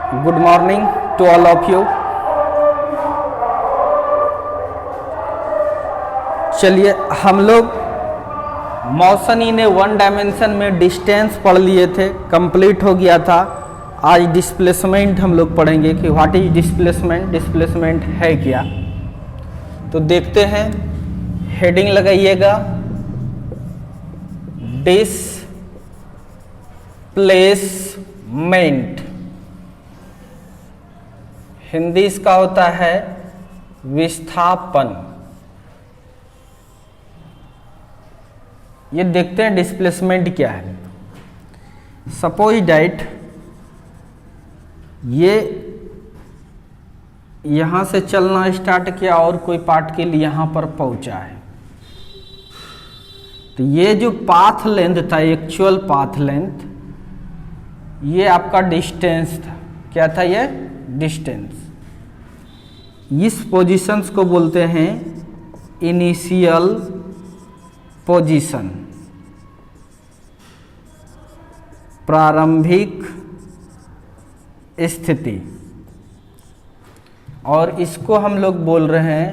Good morning to all of you. चलिए हम लोग मौसनी ने वन डायमेंशन में डिस्टेंस पढ़ लिए थे, कंप्लीट हो गया था। आज डिस्प्लेसमेंट हम लोग पढ़ेंगे कि व्हाट इज डिस्प्लेसमेंट, डिस्प्लेसमेंट है क्या। तो देखते हैं, हेडिंग लगाइएगा डिस्प्लेसमेंट। हिंदी इसका होता है विस्थापन। ये देखते हैं डिस्प्लेसमेंट क्या है। सपोज डैट ये यहां से चलना स्टार्ट किया और कोई पार्ट के लिए यहां पर पहुंचा है, तो ये जो पाथ लेंथ था, एक्चुअल पाथ लेंथ, ये आपका डिस्टेंस था। क्या था ये? डिस्टेंस। इस पोजीशंस को बोलते हैं इनिशियल पोजीशन, प्रारंभिक स्थिति, और इसको हम लोग बोल रहे हैं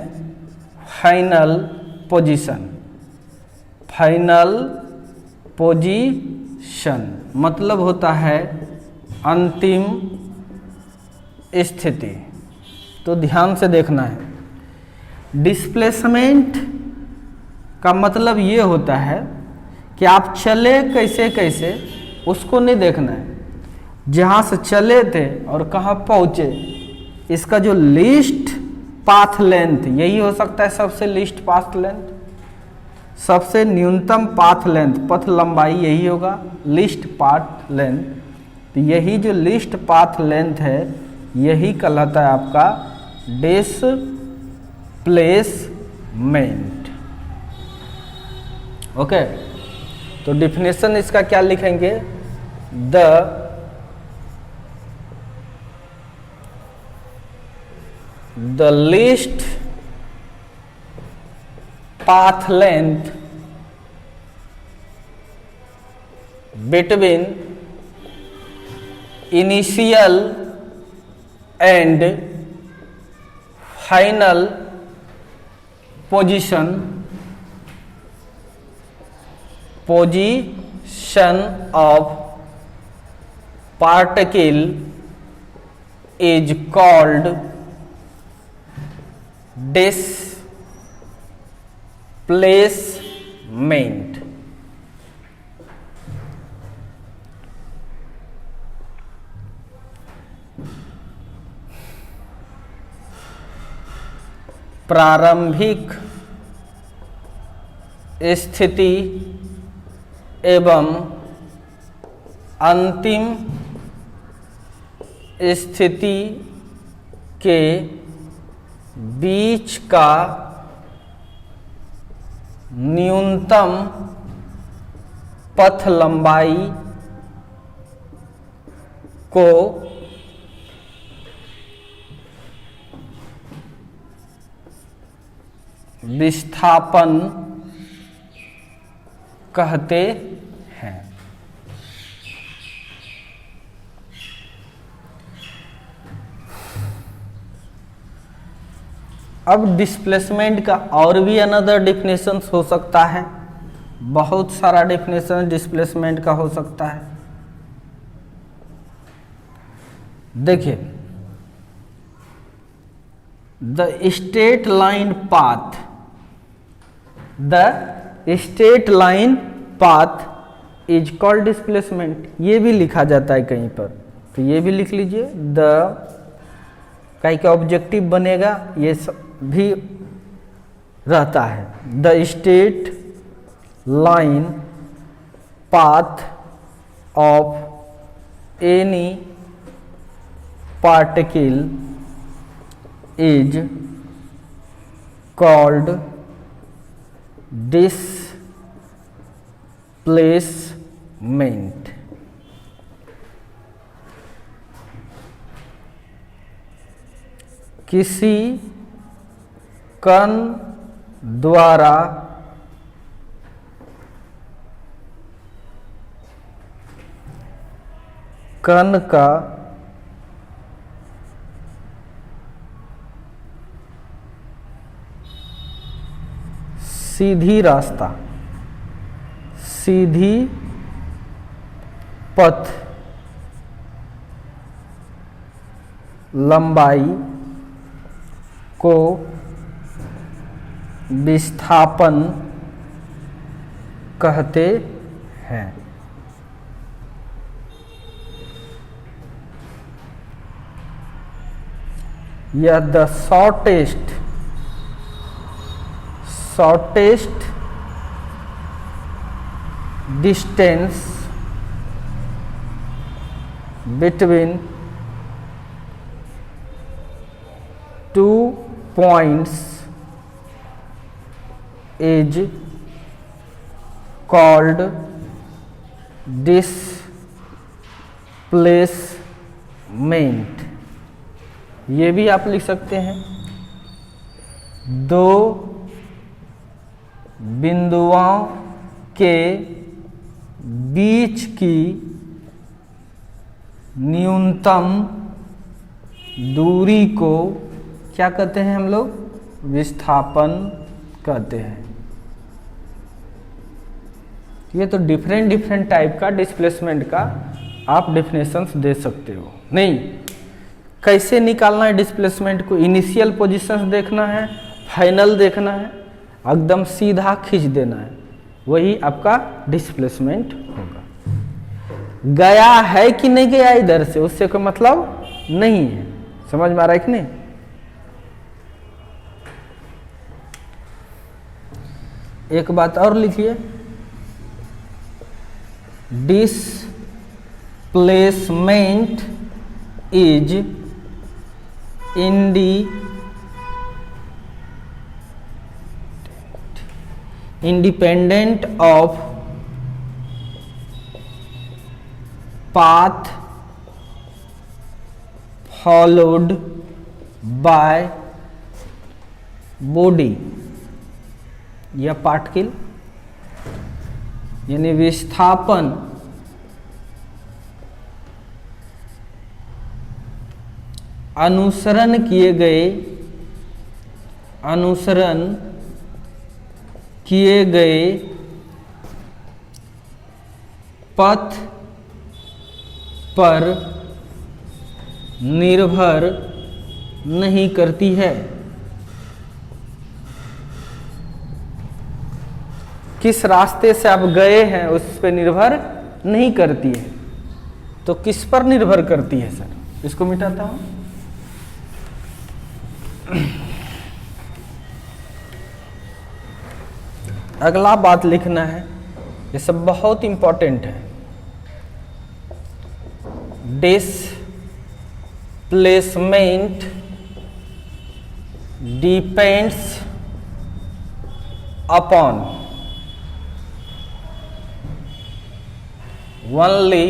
फाइनल पोजीशन। फाइनल पोजीशन मतलब होता है अंतिम स्थिति। तो ध्यान से देखना है। डिस्प्लेसमेंट का मतलब ये होता है कि आप चले कैसे कैसे उसको नहीं देखना है, जहाँ से चले थे और कहाँ पहुँचे, इसका जो लीस्ट पाथ लेंथ, यही हो सकता है सबसे लीस्ट पाथ लेंथ, सबसे न्यूनतम पाथ लेंथ, पथ लंबाई यही होगा लीस्ट पाथ लेंथ। तो यही जो लीस्ट पाथ लेंथ है, यही कहलाता है आपका डिस्प्लेसमेंट। ओके, तो डिफिनेशन इसका क्या लिखेंगे? The least path length between initial and final position of particle is called displacement। प्रारंभिक स्थिति एवं अंतिम स्थिति के बीच का न्यूनतम पथ लंबाई को विस्थापन कहते हैं। अब डिस्प्लेसमेंट का और भी अनदर डिफिनेशन हो सकता है, बहुत सारा डिफिनेशन डिस्प्लेसमेंट का हो सकता है। देखिए, the straight line path, the straight line path is called displacement. ये भी लिखा जाता है कहीं पर, तो ये भी लिख लीजिए। द कहीं का ऑब्जेक्टिव बनेगा, ये सब भी रहता है। The straight line path of any particle is called displacement. किसी कण द्वारा कण का सीधी रास्ता, सीधी पथ, लंबाई को विस्थापन कहते हैं। यह the shortest distance between 2 points is called displacement। ये भी आप लिख सकते हैं, दो बिंदुओं के बीच की न्यूनतम दूरी को क्या कहते हैं हम लोग? विस्थापन कहते हैं। ये तो डिफरेंट टाइप का डिस्प्लेसमेंट का आप डेफिनेशंस दे सकते हो। नहीं, कैसे निकालना है डिस्प्लेसमेंट को? इनिशियल पोजीशंस देखना है, फाइनल देखना है, एकदम सीधा खींच देना है, वही आपका डिस्प्लेसमेंट होगा। गया है कि नहीं गया इधर से, उससे कोई मतलब नहीं है। समझ में आ रहा है कि नहीं? एक बात और लिखिए, displacement is independent of path followed by body या पार्टिकल, यानी विस्थापन अनुसरण किए गए पथ पर निर्भर नहीं करती है। किस रास्ते से आप गए हैं उस पर निर्भर नहीं करती है। तो किस पर निर्भर करती है सर? इसको मिटाता हूं। अगला बात लिखना है, ये सब बहुत इंपॉर्टेंट है। Displacement depends upon only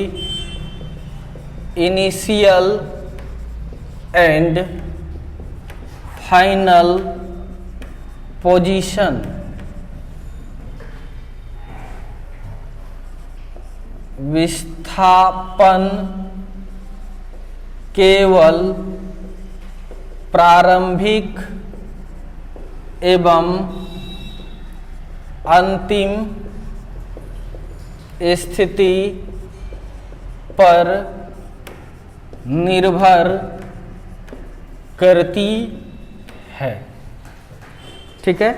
initial and final position। विस्थापन केवल प्रारंभिक एवं अंतिम स्थिति पर निर्भर करती है। ठीक है।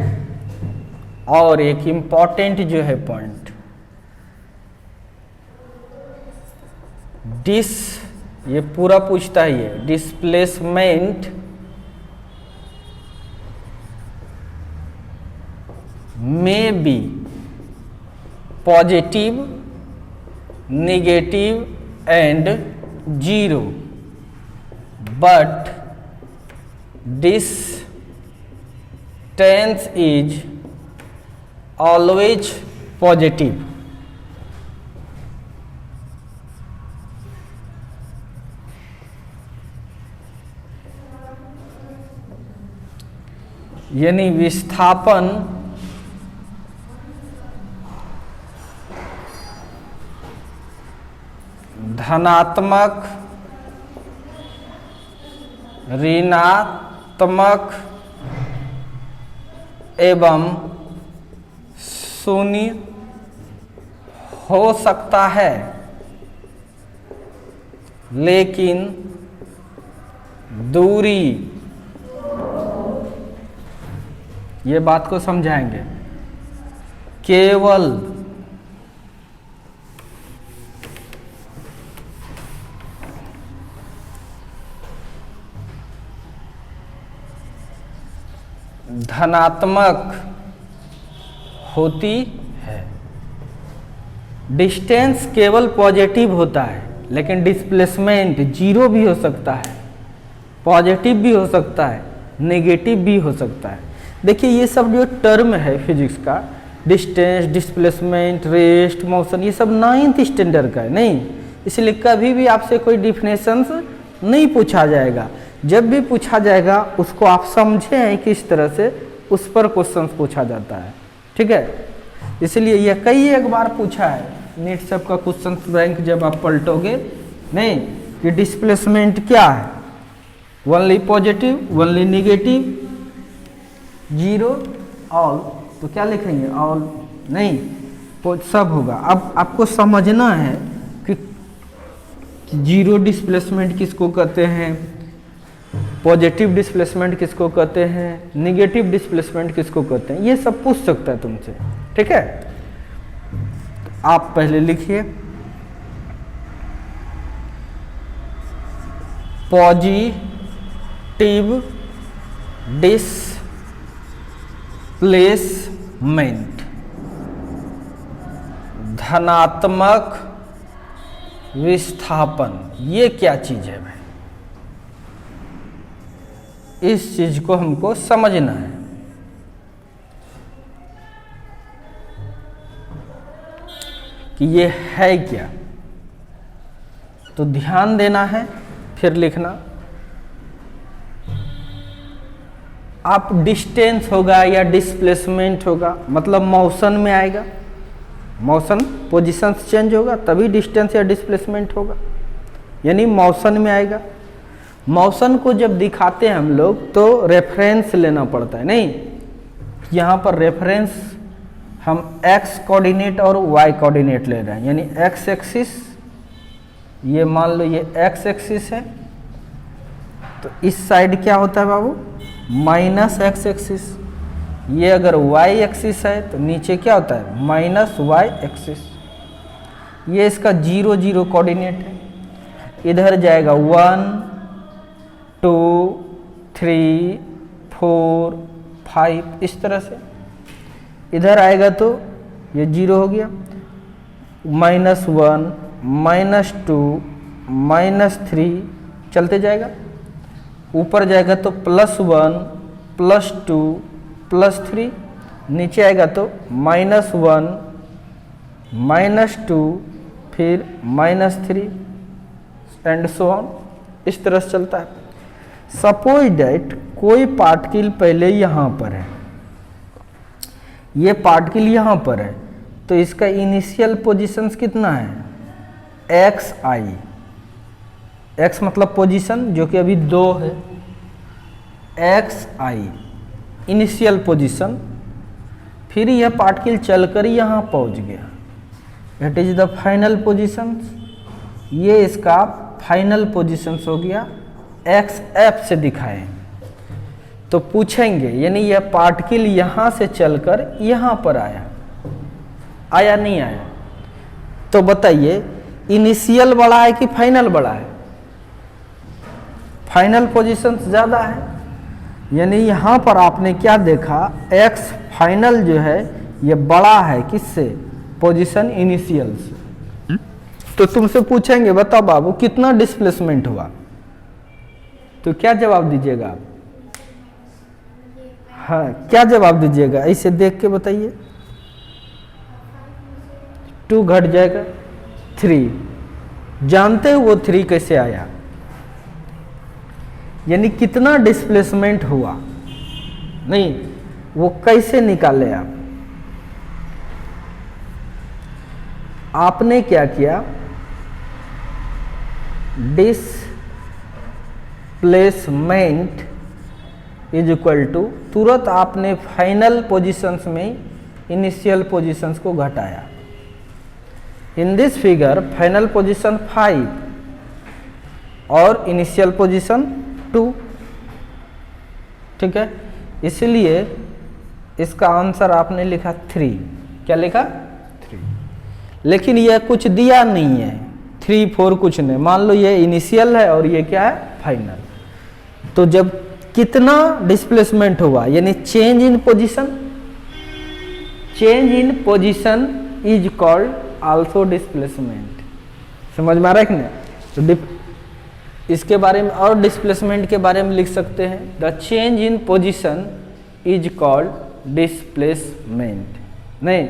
और एक इम्पॉर्टेंट जो है पॉइंट, ये पूरा पूछता ही है, displacement may be positive, negative and zero, but distance is always positive। यानी विस्थापन धनात्मक, ऋणात्मक एवं शून्य हो सकता है, लेकिन दूरी, ये बात को समझाएंगे, केवल धनात्मक होती है। डिस्टेंस केवल पॉजिटिव होता है, लेकिन डिस्प्लेसमेंट जीरो भी हो सकता है, पॉजिटिव भी हो सकता है, नेगेटिव भी हो सकता है। देखिए ये सब जो टर्म है फिजिक्स का, डिस्टेंस, डिस्प्लेसमेंट, रेस्ट, मोशन, ये सब 9th स्टैंडर्ड का है, नहीं, इसलिए कभी भी आपसे कोई डिफिनेशंस नहीं पूछा जाएगा। जब भी पूछा जाएगा उसको आप समझे हैं किस तरह से, उस पर क्वेश्चंस पूछा जाता है, ठीक है। इसलिए यह कई एक बार पूछा है नीट सब का क्वेश्चन बैंक जब आप पलटोगे, नहीं कि डिस्प्लेसमेंट क्या है, only positive, only negative, zero, all, तो क्या लिखेंगे, ऑल नहीं, तो सब होगा। अब आपको समझना है कि जीरो डिस्प्लेसमेंट किसको कहते हैं, पॉजिटिव डिस्प्लेसमेंट किसको कहते हैं, नेगेटिव डिस्प्लेसमेंट किसको कहते हैं, ये सब पूछ सकता है तुमसे, ठीक है। आप पहले लिखिए पॉजिटिव डिस्प्लेसमेंट, धनात्मक विस्थापन, ये क्या चीज है भाई, इस चीज को हमको समझना है। कि ये है क्या, तो ध्यान देना है, फिर लिखना। आप डिस्टेंस होगा या डिस्प्लेसमेंट होगा, मतलब मोशन में आएगा, मोशन पोजीशन चेंज होगा तभी डिस्टेंस या डिस्प्लेसमेंट होगा, यानी मोशन में आएगा। मोशन को जब दिखाते हैं हम लोग तो रेफरेंस लेना पड़ता है, नहीं, यहाँ पर रेफरेंस हम x कोऑर्डिनेट और y कोऑर्डिनेट ले रहे हैं, यानी x एक्सिस, ये मान लो ये x एक्सिस है, तो इस साइड क्या होता है बाबू, माइनस x एक्सिस। ये अगर y एक्सिस है तो नीचे क्या होता है, माइनस y एक्सिस। ये इसका 0 0 कोऑर्डिनेट है, इधर जाएगा 1 2 3 4 5, इस तरह से। इधर आएगा तो ये 0 हो गया, -1 -2 -3 चलते जाएगा। ऊपर जाएगा तो +1 +2 +3, नीचे आएगा तो -1 -2 फिर -3 एंड सो ऑन, इस तरह से चलता है। सपोज दैट कोई पार्टिकल पहले यहाँ पर है, ये पार्टिकल यहाँ पर है, तो इसका इनिशियल पोजीशंस कितना है, xi, x मतलब पोजीशन जो कि अभी 2 है, xi इनिशियल पोजीशन। फिर यह पार्टिकल चलकर यहाँ पहुँच गया, it is the final position, ये इसका फाइनल पोजीशंस हो गया, xf से दिखाएं तो पूछेंगे, यानी यह पार्टिकल यहाँ से चलकर यहाँ पर आया नहीं आया, तो बताइए इनिशियल बड़ा है कि फाइनल बड़ा है, फाइनल पोजीशन ज़्यादा है, यानी यहाँ पर आपने क्या देखा, x फाइनल जो है ये बड़ा है किससे, पोजीशन इनिशियल से। तो तुमसे पूछेंगे बताओ बाबू कितना डिस्प्लेसमेंट हुआ, तो क्या जवाब दीजिएगा आप, हाँ क्या जवाब दीजिएगा, ऐसे देख के बताइए। 2 घट जाएगा 3, जानते हो वो 3 कैसे आया, यानी कितना डिस्प्लेसमेंट हुआ, नहीं वो कैसे निकाले आप। आपने क्या किया, डिस्प्लेसमेंट इज इक्वल टू, तुरंत आपने फाइनल पोजीशंस में इनिशियल पोजीशंस को घटाया। In this figure final position 5 और इनिशियल पोजीशन 2, ठीक है। इसलिए इसका आंसर आपने लिखा 3। क्या लिखा? 3। लेकिन यह कुछ दिया नहीं है, 3, 4 कुछ नहीं। मान लो ये इनिशियल है और ये क्या है? फाइनल। तो जब कितना डिस्प्लेसमेंट हुआ, यानी change in position, change in position is called also displacement. समझ में आ रहा है कि नहीं? तो इसके बारे में और डिस्प्लेसमेंट के बारे में लिख सकते हैं, the change in position is called displacement. नहीं,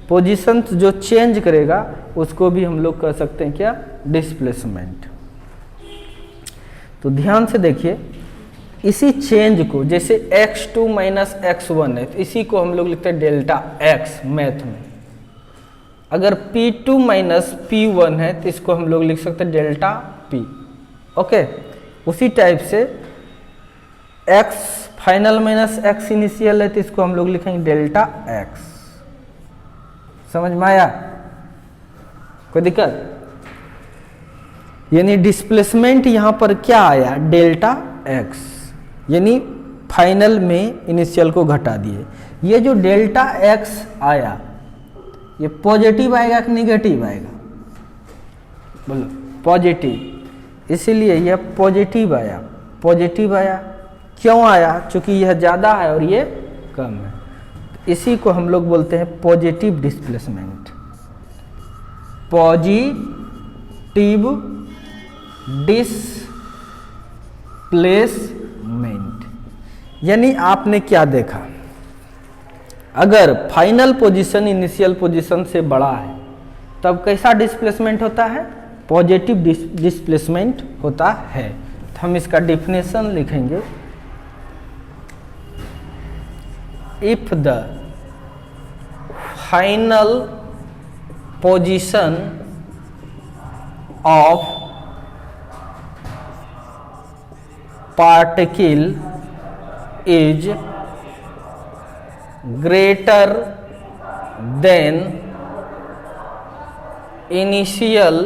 पोजीशन जो चेंज करेगा उसको भी हम लोग कह सकते हैं क्या? डिस्प्लेसमेंट। तो ध्यान से देखिए, इसी चेंज को, जैसे x2 माइनस x1 है, तो इसी को हम लोग लिखते हैं डेल्टा x मैथ में। अगर p2 माइनस p1 है तो इसको हम लोग लिख सकते हैं डेल्टा p। ओके, उसी टाइप से x final minus x initial है तो इसको हम लोग लिखेंगे डेल्टा x। समझ में आया? कोई दिक्कत? यानी डिस्प्लेसमेंट यहां पर क्या आया? डेल्टा x, यानी फाइनल में इनिशियल को घटा दिए। ये जो डेल्टा x आया, ये पॉजिटिव आएगा कि निगेटिव आएगा? बोलो पॉजिटिव। इसीलिए यह पॉजिटिव आया। पॉजिटिव आया क्यों आया? क्योंकि यह ज़्यादा है और ये कम है। इसी को हम लोग बोलते हैं पॉजिटिव डिस्प्लेसमेंट। Positive displacement. यानी आपने क्या देखा? अगर फाइनल पोजीशन इनिशियल पोजीशन से बड़ा है तब कैसा डिस्प्लेसमेंट होता है? पॉजिटिव डिस्प्लेसमेंट होता है। तो हम इसका डेफिनेशन लिखेंगे, if the final position of particle is greater than initial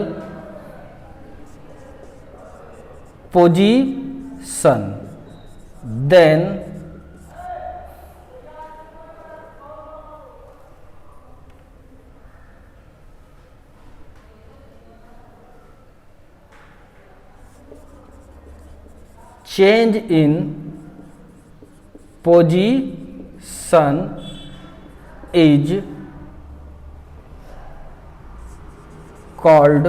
position, then change in position is called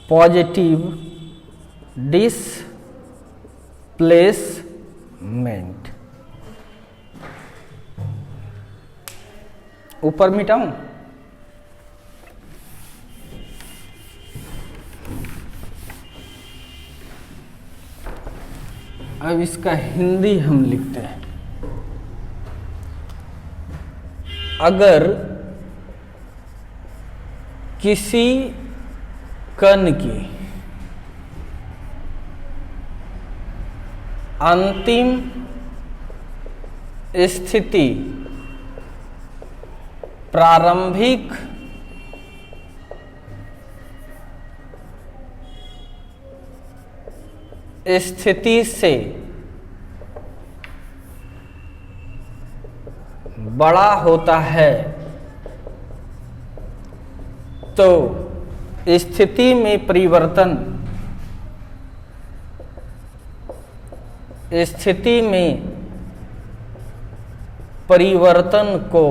positive displacement। ऊपर मिटाऊं? अब इसका हिंदी हम लिखते हैं। अगर किसी कण की अंतिम स्थिति प्रारंभिक स्थिति से बड़ा होता है तो स्थिति में परिवर्तन, स्थिति में परिवर्तन को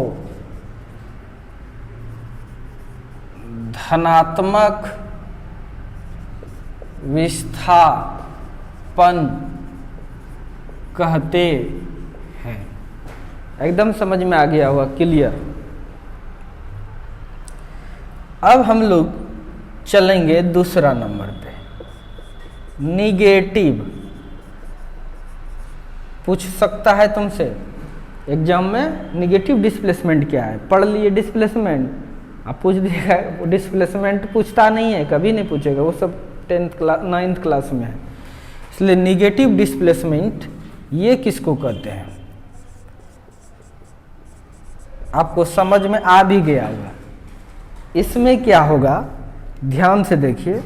धनात्मक विस्थापन कहते हैं। एकदम समझ में आ गया हुआ? क्लियर? अब हम लोग चलेंगे दूसरा नंबर पे, निगेटिव। पूछ सकता है तुमसे एग्जाम में, निगेटिव डिस्प्लेसमेंट क्या है? पढ़ लिए डिस्प्लेसमेंट, आप पूछ दिएगा। डिस्प्लेसमेंट पूछता नहीं है, कभी नहीं पूछेगा, वो सब 9th क्लास में है। इसलिए निगेटिव डिस्प्लेसमेंट ये किसको कहते हैं? आपको समझ में आ भी गया होगा। इसमें क्या होगा, ध्यान से देखिए,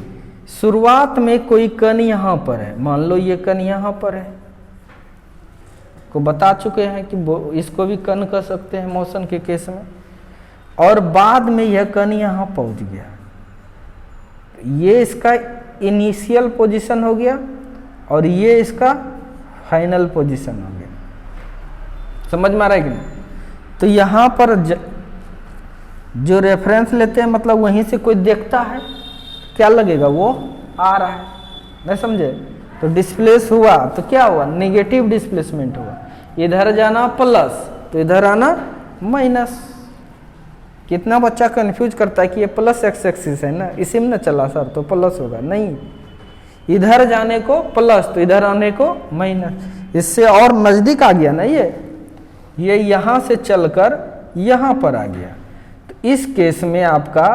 शुरुआत में कोई कण यहाँ पर है, मान लो ये कण यहाँ पर है, को बता चुके हैं कि इसको भी कण कह सकते हैं मोशन के केस में, और बाद में यह कण यहाँ पहुँच गया, ये इसका इनिशियल पोजीशन हो गया और ये इसका फाइनल पोजीशन हो गया। समझ में आ रहा है कि नहीं? तो यहाँ पर जो रेफरेंस लेते हैं, मतलब वहीं से कोई देखता है, क्या लगेगा, वो आ रहा है, नहीं समझे? तो डिस्प्लेस हुआ तो क्या हुआ, नेगेटिव डिस्प्लेसमेंट हुआ। इधर जाना प्लस तो इधर आना माइनस। कितना बच्चा कंफ्यूज करता है कि ये प्लस एक्स एक्सिस है ना, इसी में ना चला सर तो प्लस होगा, नहीं, इधर जाने को प्लस तो इधर आने को माइनस। इससे और नजदीक आ गया ना, ये यहाँ से चलकर यहाँ पर आ गया। तो इस केस में आपका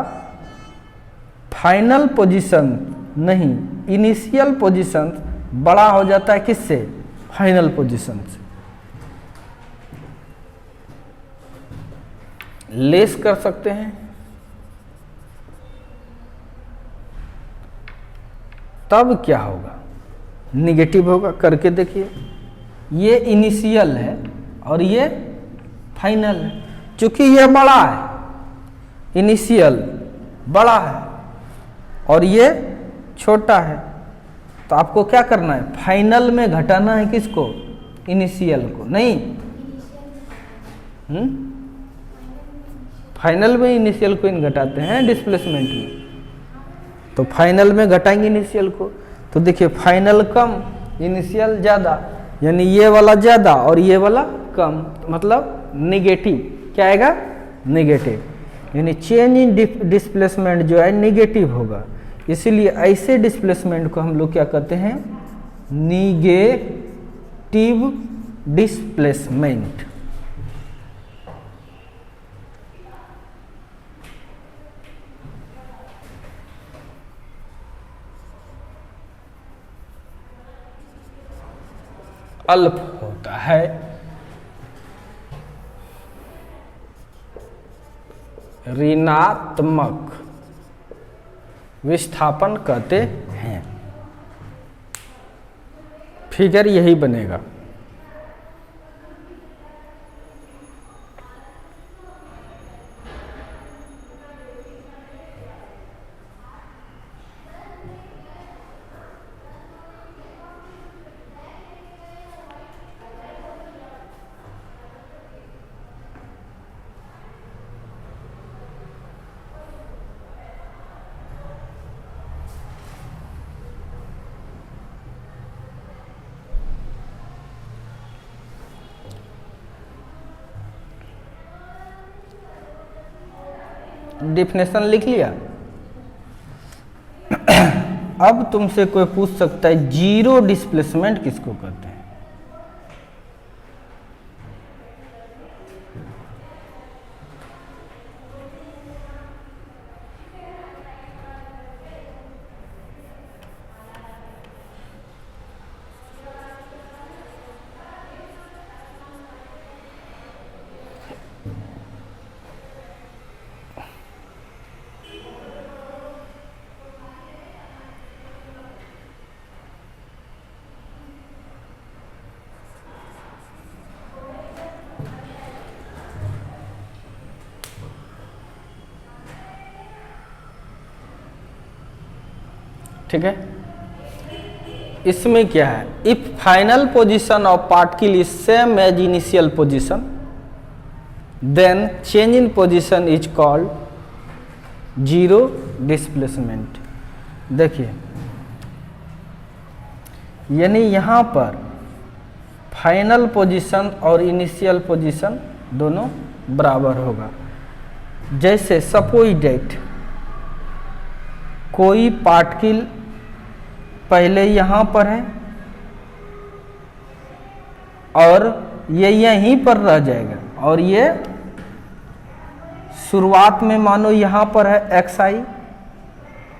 फाइनल पोजीशन नहीं, इनिशियल पोजीशन बड़ा हो जाता है किससे, फाइनल पोजीशन से। लेस कर सकते हैं, तब क्या होगा, निगेटिव होगा। करके देखिए, ये इनिशियल है और ये फाइनल है। चूंकि ये बड़ा है, इनिशियल बड़ा है और ये छोटा है, तो आपको क्या करना है, फाइनल में घटाना है किसको, इनिशियल को, नहीं फाइनल में इनिशियल को इन घटाते हैं डिस्प्लेसमेंट में, तो फाइनल में घटाएंगे इनिशियल को। तो देखिए फाइनल कम, इनिशियल ज़्यादा, यानी ये वाला ज़्यादा और ये वाला कम, मतलब नेगेटिव। क्या आएगा, नेगेटिव, यानी चेंज इन डिस्प्लेसमेंट जो है नेगेटिव होगा। इसीलिए ऐसे डिस्प्लेसमेंट को हम लोग क्या कहते हैं, निगेटिव डिस्प्लेसमेंट। अल्प होता है, ऋणात्मक विस्थापन कहते हैं। फिगर यही बनेगा। डिफिनेशन लिख लिया। अब तुमसे कोई पूछ सकता है जीरो डिस्प्लेसमेंट किसको कहते हैं। ठीक है, इसमें क्या है, if final position of particle is same as initial position then change in position is called zero displacement. देखिए, यानी यहां पर फाइनल पोजीशन और इनिशियल पोजीशन दोनों बराबर होगा। जैसे सपोज डेट कोई पार्टिकल पहले यहाँ पर है और ये यहीं पर रह जाएगा, और ये शुरुआत में मानो यहाँ पर है xi,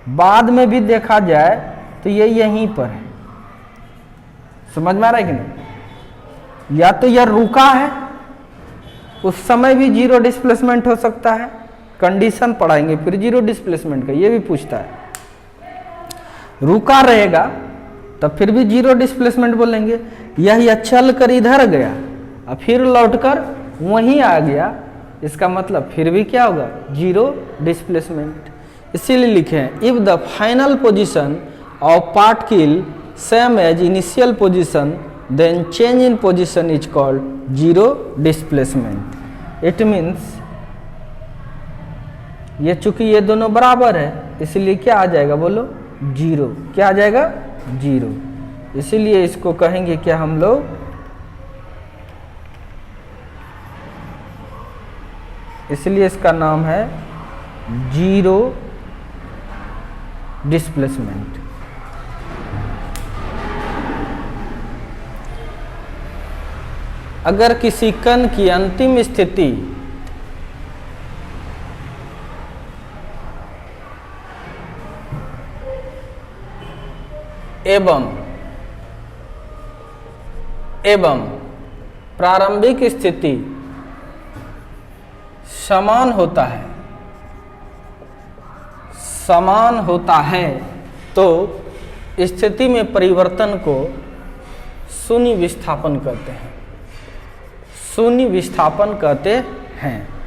बाद में भी देखा जाए तो ये यहीं पर है। समझ में आ रहा है कि नहीं? या तो यह रुका है उस समय भी जीरो डिस्प्लेसमेंट हो सकता है, कंडीशन पढ़ाएंगे फिर जीरो डिस्प्लेसमेंट का, ये भी पूछता है। रुका रहेगा तब फिर भी जीरो डिस्प्लेसमेंट बोलेंगे। यह चल कर इधर गया और फिर लौटकर वहीं आ गया, इसका मतलब फिर भी क्या होगा, जीरो डिस्प्लेसमेंट। इसीलिए लिखे हैं if the final position of particle same as initial position then change in position is called zero displacement. It means ये चूंकि ये दोनों बराबर है इसलिए क्या आ जाएगा, बोलो जीरो। क्या आ जाएगा, जीरो। इसीलिए इसको कहेंगे क्या हम लोग, इसलिए इसका नाम है जीरो डिस्प्लेसमेंट। अगर किसी कण की अंतिम स्थिति एवं प्रारंभिक स्थिति समान होता है तो स्थिति में परिवर्तन को शून्य विस्थापन कहते हैं, शून्य विस्थापन कहते हैं।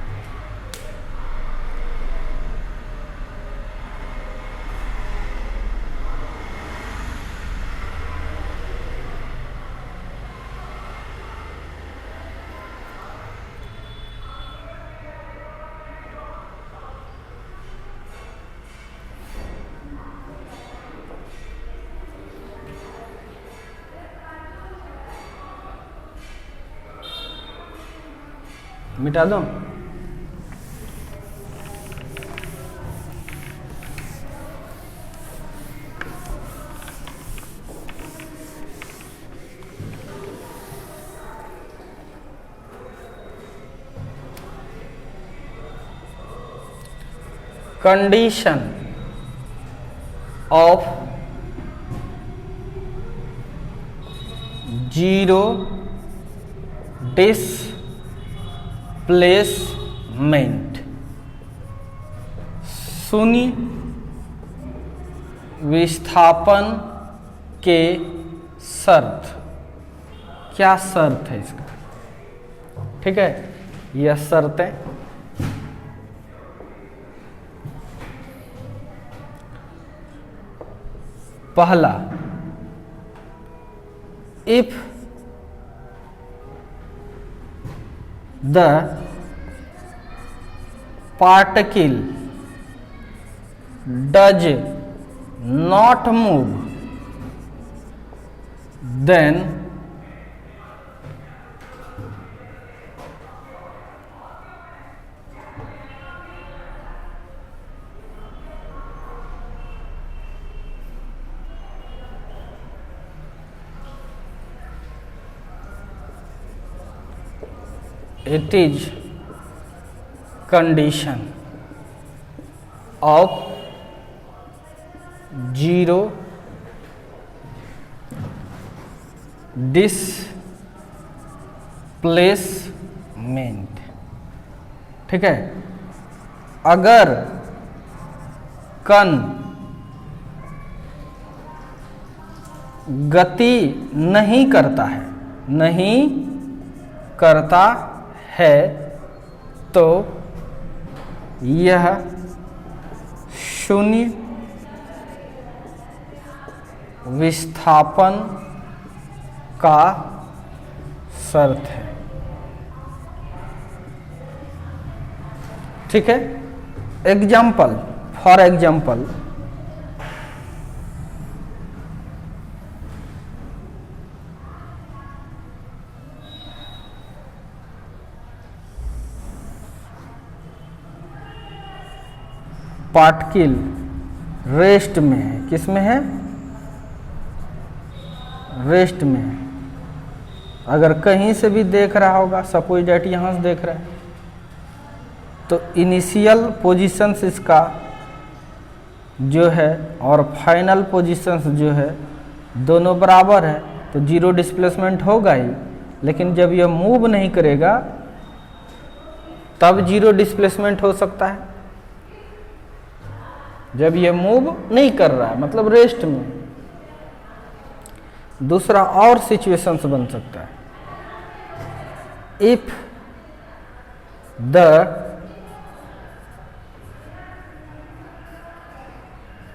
मिटा दो। कंडीशन ऑफ जीरो डिस्प्लेसमेंट, शून्य विस्थापन के शर्त। क्या शर्त है इसका, ठीक है, यह शर्त है। पहला, if the particle does not move then it is condition of zero displacement, ठीक है। अगर कण गति नहीं करता है तो यह शून्य विस्थापन का शर्त है, ठीक है। Example, for example, particle rest में है, किस में है, रेस्ट में है। अगर कहीं से भी देख रहा होगा, सपोज डेट यहाँ से देख रहा है, तो इनिशियल पोजीशंस इसका जो है और फाइनल पोजीशंस जो है दोनों बराबर है, तो जीरो डिस्प्लेसमेंट होगा ही। लेकिन जब यह मूव नहीं करेगा तब जीरो डिस्प्लेसमेंट हो सकता है। जब ये मूव नहीं कर रहा है, मतलब रेस्ट में। दूसरा और सिचुएशंस बन सकता है, if the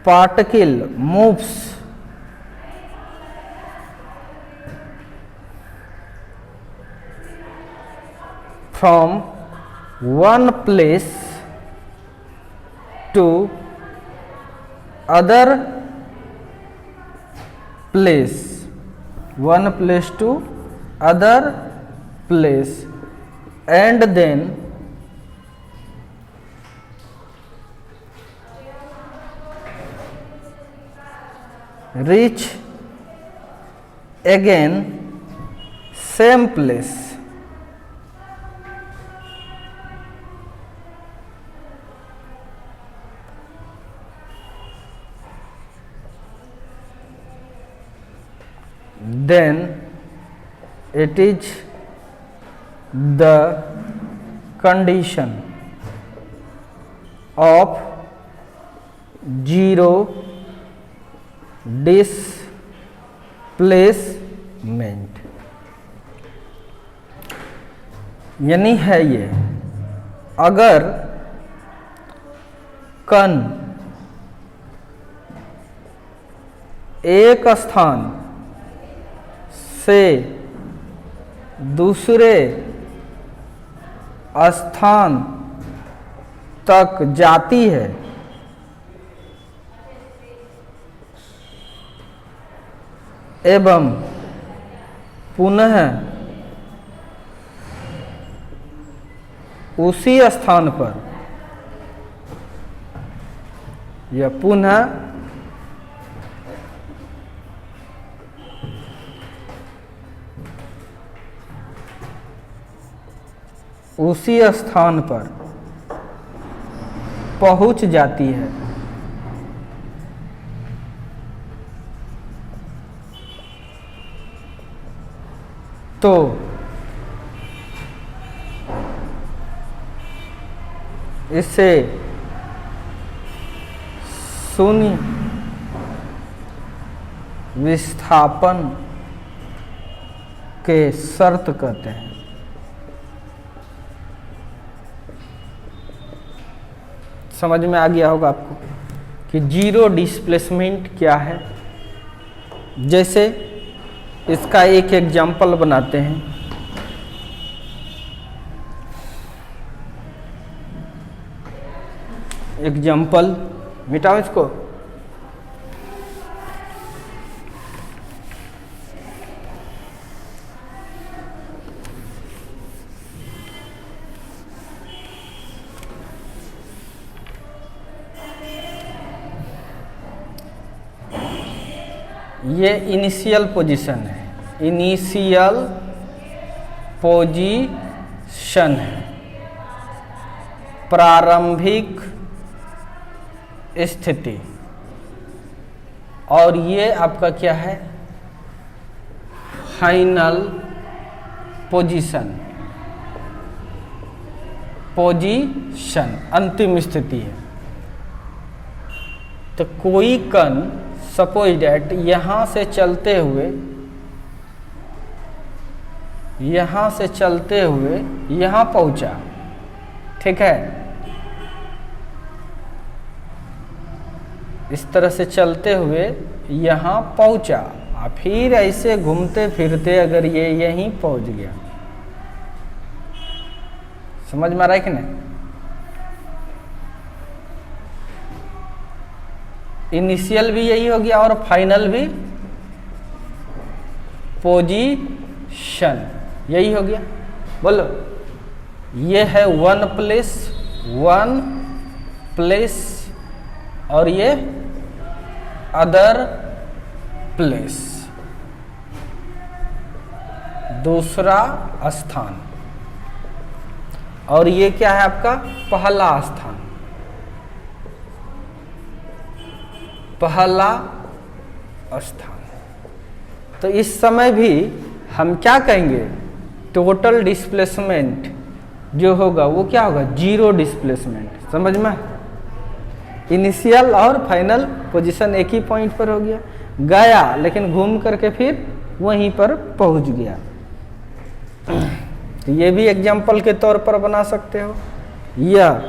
particle moves from one place to other place, one place to other place, and then reach again same place, then it is the condition of zero displacement। यानी है ये, अगर कण एक स्थान से दूसरे स्थान तक जाती है एवं पुनः उसी स्थान पर या पुनः उसी स्थान पर पहुंच जाती है, तो इसे शून्य विस्थापन के शर्त कहते हैं। समझ में आ गया होगा आपको कि जीरो डिस्प्लेसमेंट क्या है। जैसे इसका एक एग्जाम्पल बनाते हैं। एग्जाम्पल मिटाओ इसको। ये इनिशियल पोजीशन है, इनिशियल पोजीशन है, प्रारंभिक स्थिति। और ये आपका क्या है, फाइनल पोजीशन, पोजीशन अंतिम स्थिति है। तो कोई कण सपोज डैट यहाँ से चलते हुए यहाँ पहुँचा, ठीक है। इस तरह से चलते हुए यहाँ पहुँचा, फिर ऐसे घूमते फिरते अगर ये यहीं पहुँच गया। समझ में आ रहा है कि नहीं? इनिशियल भी यही हो गया और फाइनल भी पोजीशन यही हो गया। बोलो, ये है वन प्लेस और ये अदर प्लेस, दूसरा स्थान। और ये क्या है आपका, पहला स्थान, पहला स्थान। तो इस समय भी हम क्या कहेंगे, टोटल डिस्प्लेसमेंट जो होगा वो क्या होगा, जीरो डिस्प्लेसमेंट। समझ में, इनिशियल और फाइनल पोजीशन एक ही पॉइंट पर हो गया लेकिन घूम करके फिर वहीं पर पहुंच गया। तो ये भी एग्जाम्पल के तौर पर बना सकते हो। यह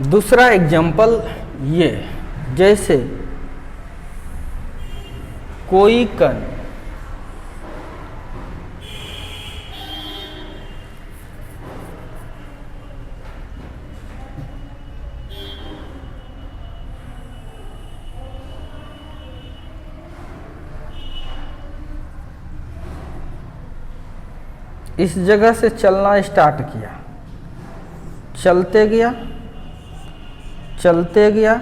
दूसरा एग्जाम्पल, ये जैसे कोई कण इस जगह से चलना स्टार्ट किया, चलते गया चलते गया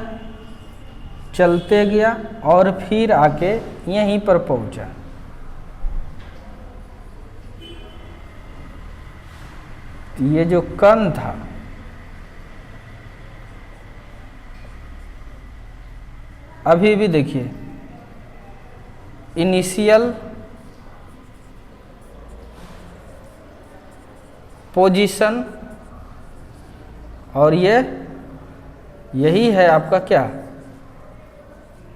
चलते गया और फिर आके यहीं पर पहुंचा। ये जो कण था अभी भी देखिए इनिशियल पोजीशन और यही है आपका क्या,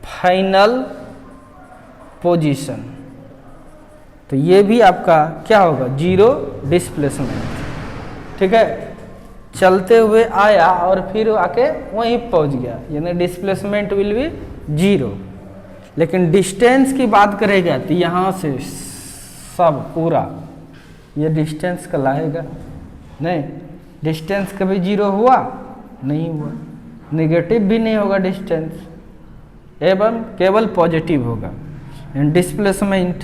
फाइनल पोजीशन। तो ये भी आपका क्या होगा, जीरो डिस्प्लेसमेंट। ठीक है, चलते हुए आया और फिर आके वहीं पहुंच गया, यानी डिस्प्लेसमेंट विल बी जीरो। लेकिन डिस्टेंस की बात करेगा तो यहाँ से सब पूरा ये डिस्टेंस कहलाएगा नहीं, डिस्टेंस कभी जीरो हुआ नहीं हुआ, नेगेटिव भी नहीं होगा डिस्टेंस, एवं केवल पॉजिटिव होगा। डिस्प्लेसमेंट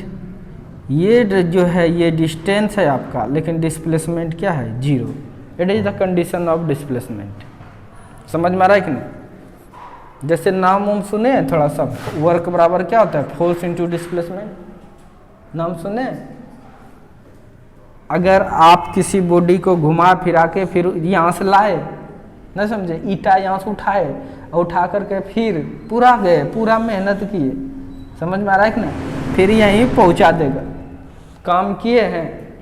ये जो है ये डिस्टेंस है आपका, लेकिन डिस्प्लेसमेंट क्या है, zero. It is the condition of displacement. समझ में आ रहा है कि नहीं? जैसे नाम उम सुने थोड़ा सा, वर्क बराबर क्या होता है, फोर्स इनटू डिस्प्लेसमेंट, नाम सुने। अगर आप किसी बॉडी को घुमा फिरा के फिर यहाँ से लाए, न समझे, ईटा यहाँ से उठाए और उठा करके फिर पूरा गए, पूरा मेहनत किए, समझ में आ रहा है कि नहीं, फिर यहीं पहुँचा देगा, काम किए हैं।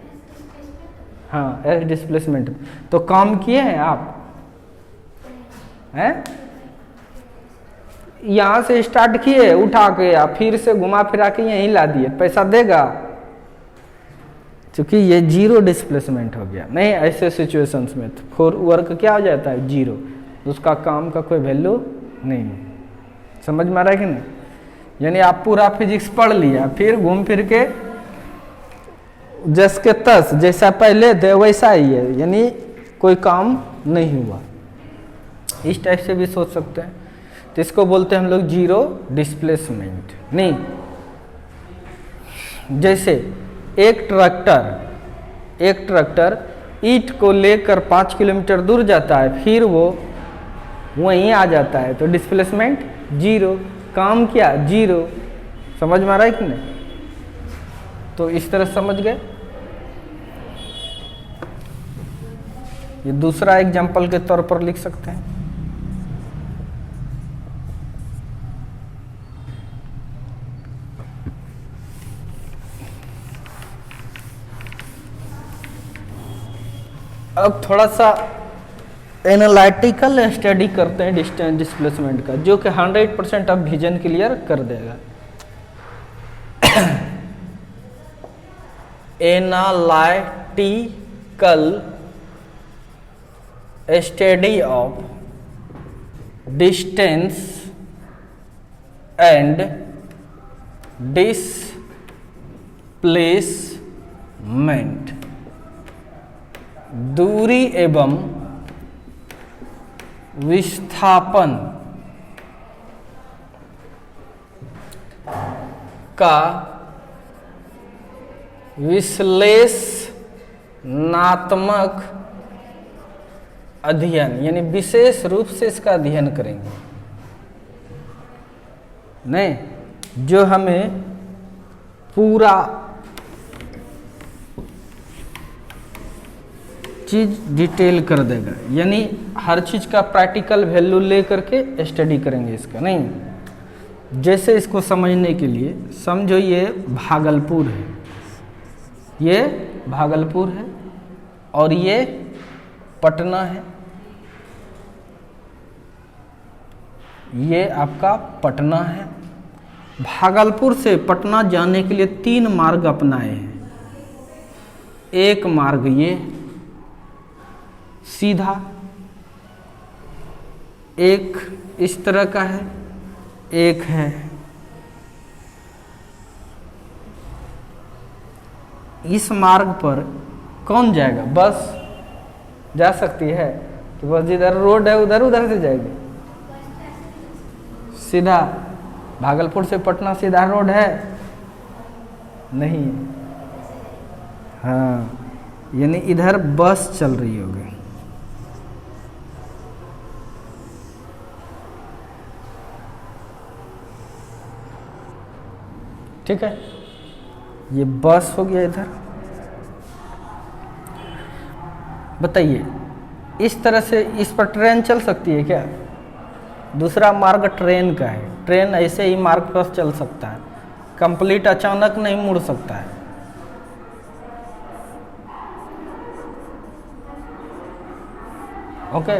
हाँ, एस डिस्प्लेसमेंट। तो काम किए हैं आप हैं, यहाँ से स्टार्ट किए उठा के या फिर से घुमा फिरा के यहीं ला दिए, पैसा देगा, क्योंकि ये जीरो डिस्प्लेसमेंट हो गया। नहीं, ऐसे सिचुएशंस में फॉर वर्क क्या हो जाता है, जीरो, उसका काम का कोई वैल्यू नहीं। समझ में आ रहा है कि नहीं? यानी आप पूरा फिजिक्स पढ़ लिया, फिर घूम फिर के जस के तस जैसा पहले थे वैसा ही है, यानी कोई काम नहीं हुआ। इस टाइप से भी सोच सकते हैं। तो इसको बोलते हैं हम लोग जीरो डिस्प्लेसमेंट। नहीं, जैसे एक ट्रैक्टर ईंट को लेकर 5 किलोमीटर दूर जाता है, फिर वो वहीं आ जाता है, तो डिस्प्लेसमेंट जीरो, काम क्या, जीरो। समझ में आ रहा है कि नहीं? तो इस तरह समझ गए। ये दूसरा एग्जाम्पल के तौर पर लिख सकते हैं। अब थोड़ा सा एनालिटिकल स्टडी करते हैं डिस्टेंस डिस्प्लेसमेंट का, जो कि 100% अब विजन क्लियर कर देगा। Analytical study of distance and displacement, दूरी एवं विस्थापन का विश्लेषणात्मक अध्ययन, यानी विशेष रूप से इसका अध्ययन करेंगे। नहीं, जो हमें पूरा चीज़ डिटेल कर देगा, यानी हर चीज़ का प्रैक्टिकल वैल्यू ले करके स्टडी करेंगे इसका। नहीं, जैसे इसको समझने के लिए समझो ये भागलपुर है, ये भागलपुर है और ये पटना है, ये आपका पटना है। भागलपुर से पटना जाने के लिए 3 मार्ग अपनाए हैं। एक मार्ग ये सीधा, एक इस तरह का है, एक है इस मार्ग पर कौन जाएगा? बस जा सकती है कि बस जिधर रोड है उधर उधर से जाएगी। सीधा भागलपुर से पटना सीधा रोड है? नहीं। हाँ, यानी इधर बस चल रही होगी। ठीक है, ये बस हो गया इधर। बताइए, इस तरह से इस पर ट्रेन चल सकती है क्या? दूसरा मार्ग ट्रेन का है, ट्रेन ऐसे ही मार्ग पर चल सकता है, कंप्लीट अचानक नहीं मुड़ सकता है। ओके,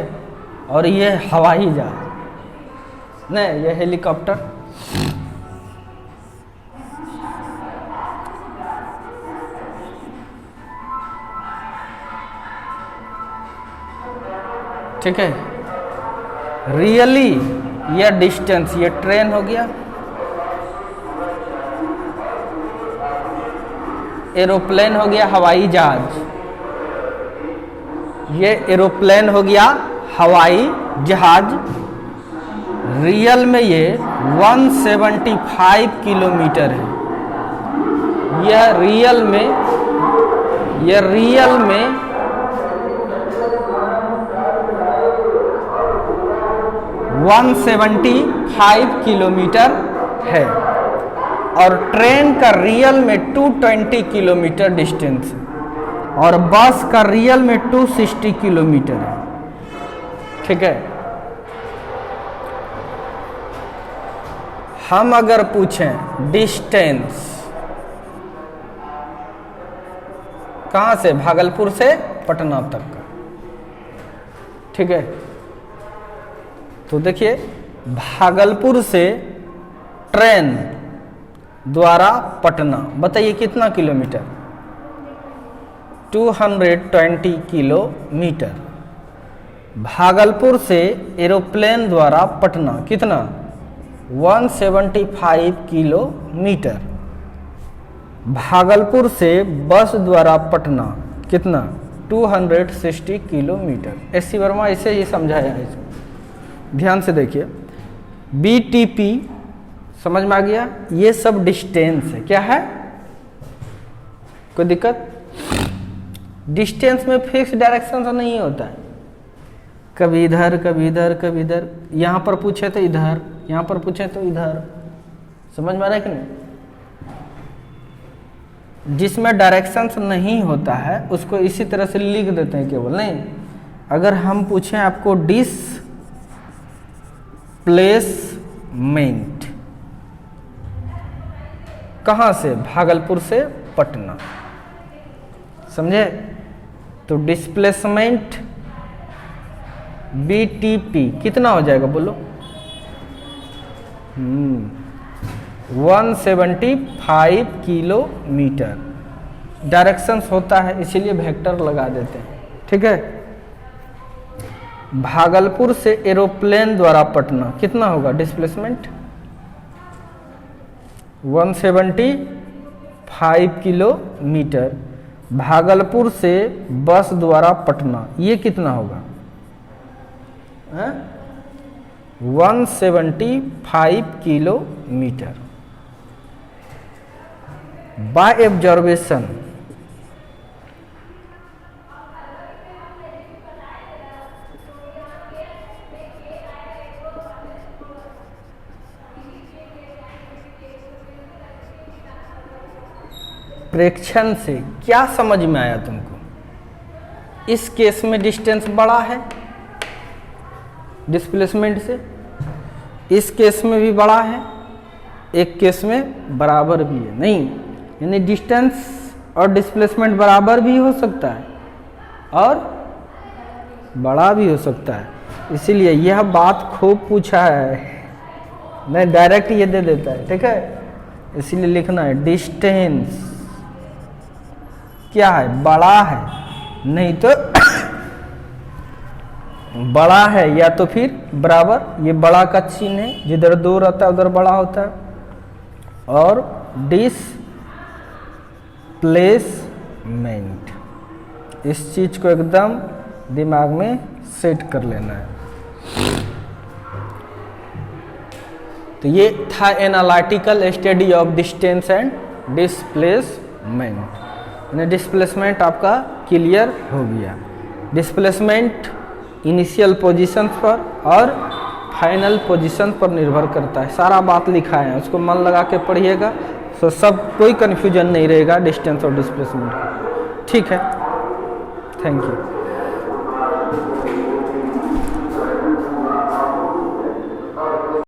और ये हवाई जहाज नहीं, ये हेलीकॉप्टर। ठीक है, रियली या डिस्टेंस, ये ट्रेन हो गया, एरोप्लेन हो गया, हवाई जहाज, ये एरोप्लेन हो गया, हवाई जहाज। रियल में ये 175 किलोमीटर है। यह रियल में 175 किलोमीटर है और ट्रेन का रियल में 220 किलोमीटर डिस्टेंस है और बस का रियल में 260 किलोमीटर है। ठीक है, हम अगर पूछें डिस्टेंस कहाँ से, भागलपुर से पटना तक का, ठीक है, तो देखिए भागलपुर से ट्रेन द्वारा पटना, बताइए कितना किलोमीटर? 220 किलोमीटर। भागलपुर से एरोप्लेन द्वारा पटना कितना? 175 किलोमीटर। भागलपुर से बस द्वारा पटना कितना? 260 किलोमीटर। एस.सी. वर्मा ऐसे ही समझाया है इसको, ध्यान से देखिए। BTP समझ में आ गया? ये सब डिस्टेंस है। क्या है? कोई दिक्कत? डिस्टेंस में फिक्स डायरेक्शन तो नहीं होता है, कभी इधर कभी इधर कभी इधर। यहाँ पर पूछे तो इधर, यहाँ पर पूछे तो इधर। समझ में आ रहा है कि नहीं? जिसमें डायरेक्शंस नहीं होता है उसको इसी तरह से लिख देते हैं केवल। नहीं, अगर हम पूछें आपको डिस्प्लेसमेंट कहाँ से? भागलपुर से पटना। समझे? तो डिस्प्लेसमेंट BTP कितना हो जाएगा बोलो? 175 किलोमीटर। डायरेक्शंस होता है इसीलिए वेक्टर लगा देते हैं। ठीक है, भागलपुर से एरोप्लेन द्वारा पटना कितना होगा डिस्प्लेसमेंट? 175 किलोमीटर। भागलपुर से बस द्वारा पटना ये कितना होगा? 175 किलोमीटर। बाय ऑब्जर्वेशन प्रेक्षण से क्या समझ में आया तुमको? इस केस में डिस्टेंस बड़ा है डिस्प्लेसमेंट से, इस केस में भी बड़ा है, एक केस में बराबर भी है। नहीं, यानी डिस्टेंस और डिस्प्लेसमेंट बराबर भी हो सकता है और बड़ा भी हो सकता है। इसीलिए यह बात खूब पूछा है, नहीं डायरेक्ट ये दे देता है, ठीक है। इसीलिए लिखना है डिस्टेंस क्या है, बड़ा है, नहीं तो बड़ा है या तो फिर बराबर, ये बड़ा का चिन्ह है, जिधर 2 रहता है उधर बड़ा होता है। और डिस्प्लेसमेंट, इस चीज को एकदम दिमाग में सेट कर लेना है। तो ये था analytical study of distance and displacement. यानी डिस्प्लेसमेंट आपका क्लियर हो गया। डिस्प्लेसमेंट इनिशियल पोजीशन पर और फाइनल पोजीशन पर निर्भर करता है। सारा बात लिखा है, उसको मन लगा के पढ़िएगा तो सब कोई कन्फ्यूजन नहीं रहेगा डिस्टेंस और डिस्प्लेसमेंट का। ठीक है, थैंक यू।